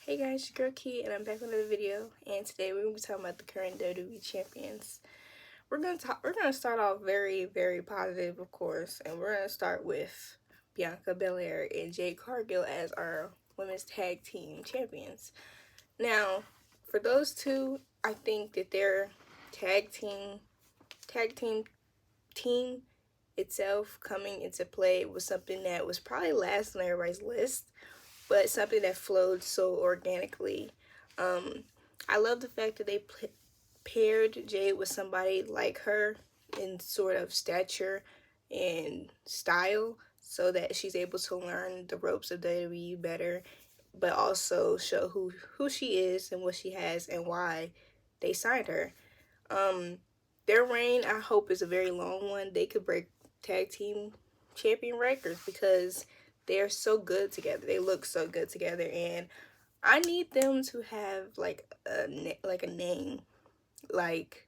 Hey guys, it's your girl Key, and I'm back with another video. And today we're gonna be talking about the current WWE champions. We're gonna start off very positive, of course, and we're gonna start with Bianca Belair and Jade Cargill as our women's tag team champions. Now, for those two, I think that their tag team itself coming into play was something that was probably last on everybody's list, but something that flowed so organically. I love the fact that they paired Jade with somebody like her in sort of stature and style, so that she's able to learn the ropes of WWE better, but also show who she is and what she has and why they signed her. Um, their reign, I hope, is a very long one. They could break tag team champion records because they're so good together. They look so good together, and I need them to have like a name. Like,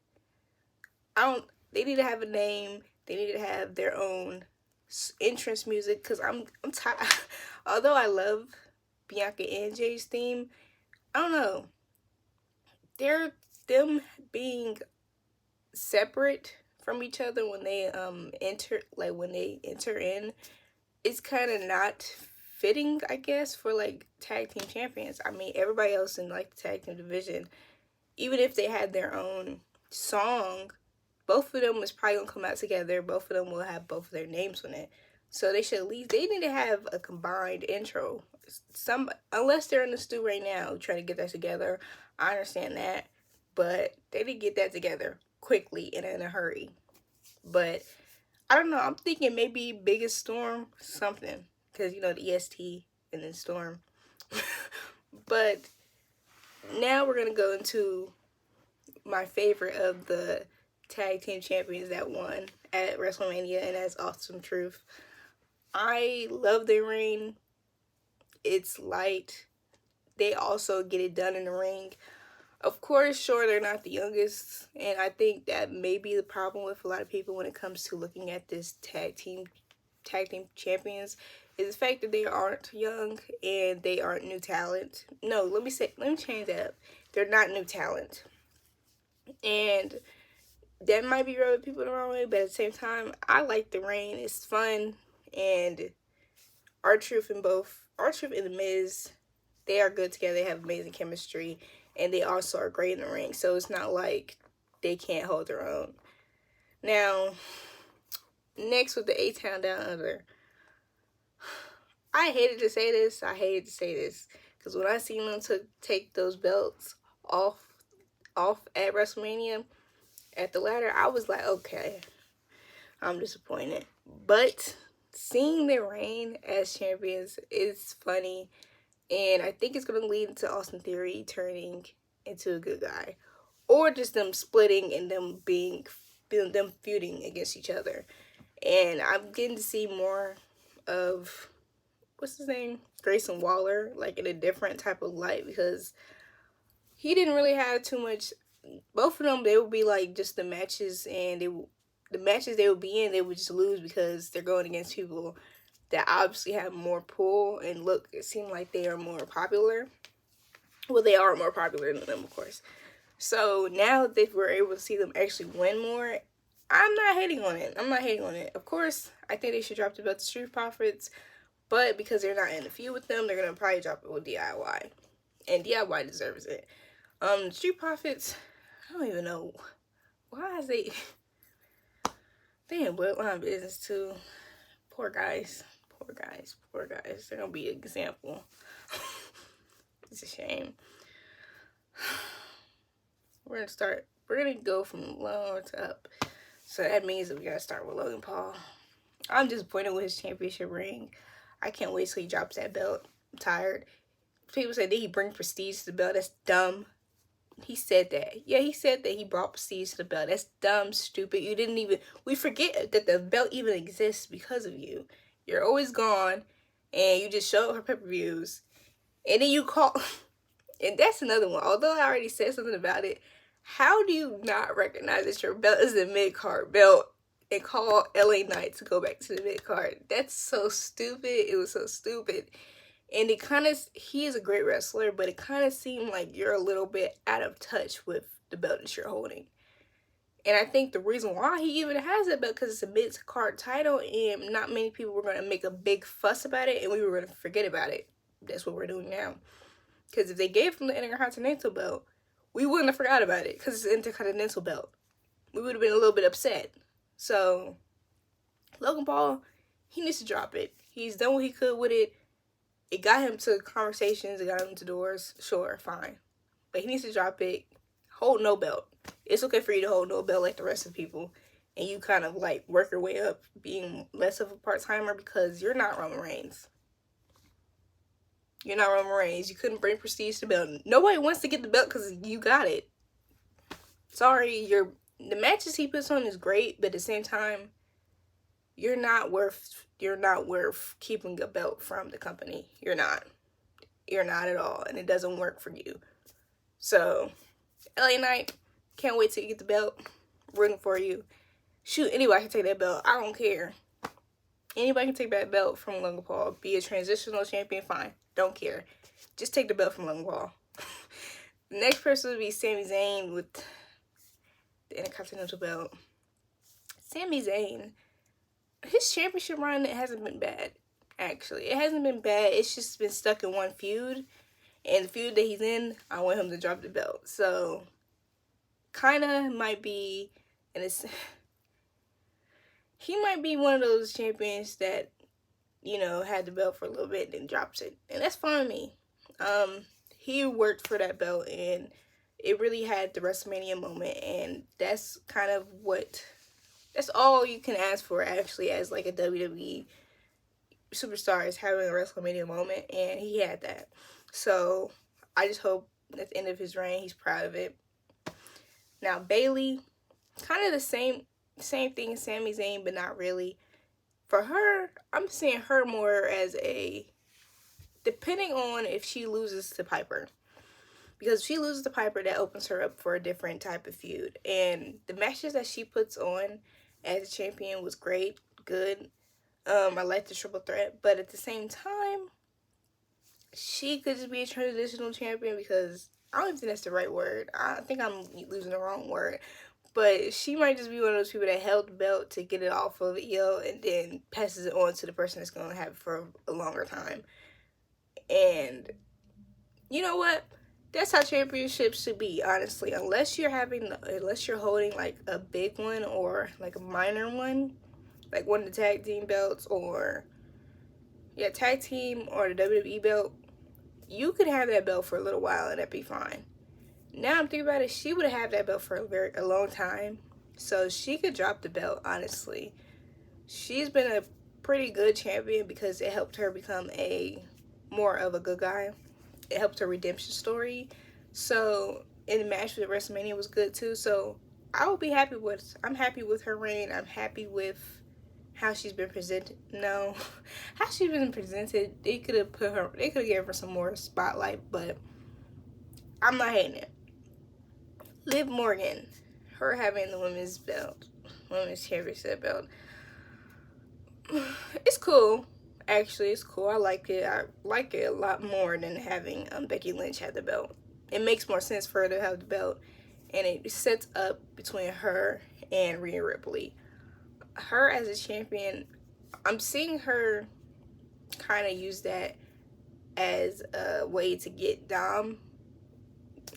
I don't. They need to have a name. They need to have their own entrance music because I'm tired. Although I love Bianca and Jay's theme, I don't know. They're them being separate from each other when they enter in, it's kind of not fitting, I guess, for like tag team champions. I mean, everybody else in like the tag team division, even if they had their own song, both of them is probably gonna come out together. Both of them will have both of their names on it, so they should at least, they need to have a combined intro. Unless they're in the stew right now trying to get that together, I understand that, but they didn't get that together quickly and in a hurry. But I don't know, I'm thinking maybe Biggest Storm something, because you know the EST and then Storm. But now we're gonna go into my favorite of the tag team champions that won at WrestleMania, and that's Awesome Truth. I love their reign. It's light. They also get it done in the ring. Of course, sure, they're not the youngest, and I think that may be the problem with a lot of people when it comes to looking at this tag team champions, is the fact that they aren't young and they aren't new talent. No, let me change that up. They're not new talent, and that might be rubbing people the wrong way. But at the same time, I like the reign. It's fun, and R-Truth and The Miz, they are good together. They have amazing chemistry, and they also are great in the ring. So it's not like they can't hold their own. Now, next with the A-Town Down Under. I hated to say this. Because when I seen them take those belts off at WrestleMania at the ladder, I was like, okay, I'm disappointed. But seeing their reign as champions is funny. And I think it's going to lead into Austin Theory turning into a good guy. Or just them splitting and them feuding against each other. And I'm getting to see more of, what's his name? Grayson Waller, like in a different type of light, because he didn't really have too much. Both of them, they would be like just the matches, and the matches they would be in, they would just lose because they're going against people that obviously have more pull and look, it seemed like they are more popular. Well, they are more popular than them, of course. So now that we're able to see them actually win more, I'm not hating on it. Of course, I think they should drop the belt to Street Profits, but because they're not in the feud with them, they're gonna probably drop it with DIY, and DIY deserves it. Street Profits, I don't even know why is they in bloodline business too. Poor guys. They're gonna be an example. It's a shame. We're gonna go from low to up. So that means that we gotta start with Logan Paul. I'm disappointed with his championship ring. I can't wait till he drops that belt. I'm tired. People say, did he bring prestige to the belt? That's dumb. He said that. Yeah, he said that he brought prestige to the belt. That's dumb, stupid. We forget that the belt even exists because of you. You're always gone, and you just show up for pay-per-views, and then you call, and that's another one. Although I already said something about it, how do you not recognize that your belt is a mid-card belt and call LA Knight to go back to the mid-card? That's so stupid. It was so stupid. And he is a great wrestler, but it kind of seemed like you're a little bit out of touch with the belt that you're holding. And I think the reason why he even has that belt, because it's a mid-card title, and not many people were going to make a big fuss about it, and we were going to forget about it. That's what we're doing now. Because if they gave him the Intercontinental belt, we wouldn't have forgot about it, because it's an Intercontinental belt. We would have been a little bit upset. So, Logan Paul, he needs to drop it. He's done what he could with it. It got him to conversations. It got him to doors. Sure, fine. But he needs to drop it. Hold no belt. It's okay for you to hold no belt like the rest of the people. And you kind of like work your way up being less of a part-timer, because you're not Roman Reigns. You're not Roman Reigns. You couldn't bring prestige to the belt. Nobody wants to get the belt because you got it. Sorry, the matches he puts on is great, but at the same time, you're not worth keeping a belt from the company. You're not at all, and it doesn't work for you. So, LA Knight, can't wait till you get the belt. Rooting for you. Shoot, anybody can take that belt. I don't care. Anybody can take that belt from Logan Paul. Be a transitional champion, fine. Don't care. Just take the belt from Logan Paul. The next person would be Sami Zayn with the Intercontinental belt. Sami Zayn, his championship run hasn't been bad, actually. It hasn't been bad. It's just been stuck in one feud. And the feud that he's in, I want him to drop the belt. So, kind of might be, he might be one of those champions that, had the belt for a little bit and then drops it. And that's fine with me. He worked for that belt, and it really had the WrestleMania moment, and that's kind of that's all you can ask for, actually, as like a WWE superstar, is having a WrestleMania moment, and he had that. So, I just hope at the end of his reign, he's proud of it. Now, Bayley, kind of the same thing as Sami Zayn, but not really. For her, I'm seeing her more as depending on if she loses to Piper. Because if she loses to Piper, that opens her up for a different type of feud. And the matches that she puts on as a champion was great, good. I like the triple threat. But at the same time, she could just be a transitional champion, because I don't even think that's the right word. I think I'm losing the wrong word. But she might just be one of those people that held the belt to get it off of Io and then passes it on to the person that's going to have it for a longer time. And you know what? That's how championships should be, honestly. Unless you're holding like a big one or like a minor one, like one of the tag team belts or tag team or the WWE belt, you could have that belt for a little while and that'd be fine. Now I'm thinking about it, she would have had that belt for a long time. So she could drop the belt, honestly. She's been a pretty good champion because it helped her become more of a good guy. It helped her redemption story. So, in the match with WrestleMania was good too. So, I'm happy with her reign. I'm happy with how she's been presented. How she's been presented. They could have given her some more spotlight, but I'm not hating it. Liv Morgan, her having the women's championship belt. It's cool. Actually, it's cool. I like it. I like it a lot more than having Becky Lynch have the belt. It makes more sense for her to have the belt, and it sets up between her and Rhea Ripley. Her as a champion, I'm seeing her kind of use that as a way to get Dom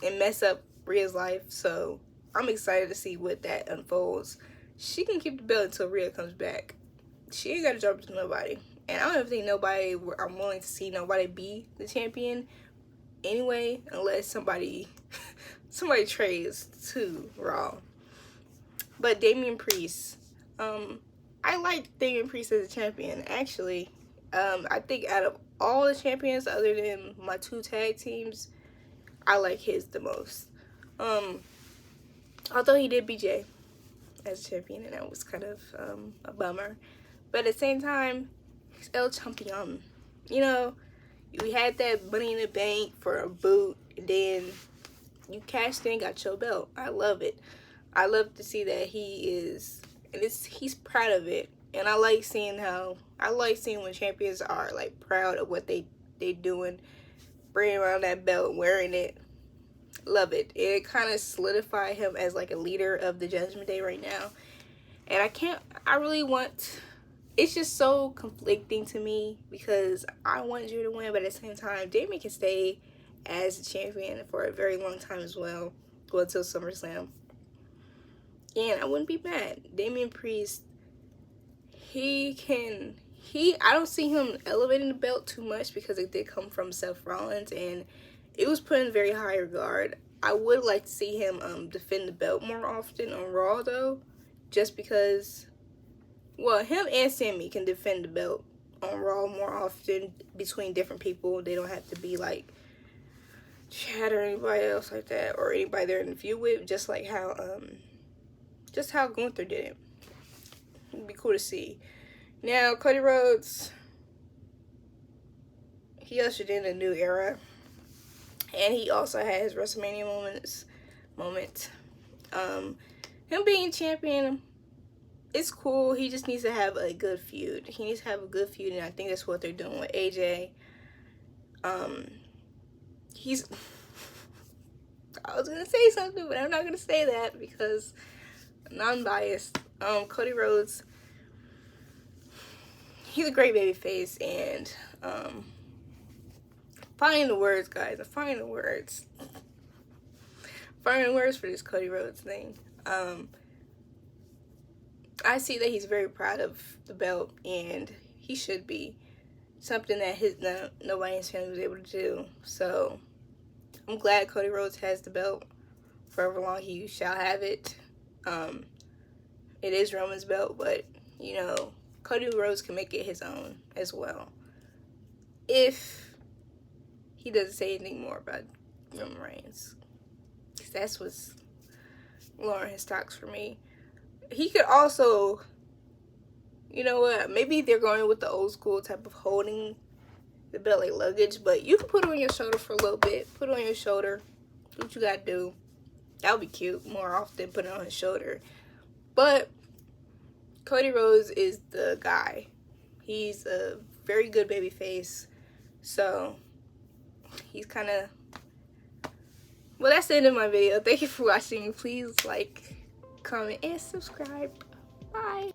and mess up Rhea's life. So I'm excited to see what that unfolds. She can keep the belt until Rhea comes back. She ain't got to drop it to nobody. And I don't think I'm willing to see nobody be the champion anyway, unless somebody trades to Raw. But Damian Priest, I like Damian Priest as a champion, actually. I think out of all the champions other than my two tag teams, I like his the most. Although he did BJ as a champion, and that was kind of a bummer. But at the same time, he's El Champion. We had that Money in the Bank for a boot, and then you cashed in, got your belt. I love it. I love to see that he's proud of it. And I like seeing when champions are like proud of what they they doing, bringing around that belt, wearing it. Love it. It kind of solidified him as like a leader of the Judgment Day right now. And I really want, it's just so conflicting to me because I want Drew to win, but at the same time, Damian can stay as a champion for a very long time as well, go until SummerSlam. And I wouldn't be mad. Damian Priest, I don't see him elevating the belt too much because it did come from Seth Rollins and it was put in very high regard. I would like to see him defend the belt more often on Raw though, just because, well, him and Sammy can defend the belt on Raw more often between different people. They don't have to be like Chad or anybody else like that, or anybody they're in the feud with, just how Gunther did it. It'd be cool to see. Now, Cody Rhodes, he ushered in a new era. And he also had his WrestleMania moment. Him being champion, it's cool. He just needs to have a good feud. He needs to have a good feud, and I think that's what they're doing with AJ. I was gonna say something, but I'm not gonna say that because I'm non-biased. Cody Rhodes, he's a great baby face, and finding the words, guys. I'm finding the words. Finding the words for this Cody Rhodes thing. I see that he's very proud of the belt, and he should be. Something that nobody in his family was able to do. So I'm glad Cody Rhodes has the belt. Forever long he shall have it. It is Roman's belt, but you know, Cody Rhodes can make it his own as well, if he doesn't say anything more about Roman Reigns. Because that's what's lowering his stocks for me. He could also, you know what, maybe they're going with the old school type of holding the belt like luggage, but you can put it on your shoulder for a little bit. Put it on your shoulder. Do what you gotta do. That would be cute more often, put it on his shoulder. But Cody Rhodes is the guy. He's a very good baby face. So he's kind of, well, that's the end of my video. Thank you for watching. Please like, comment, and subscribe. Bye.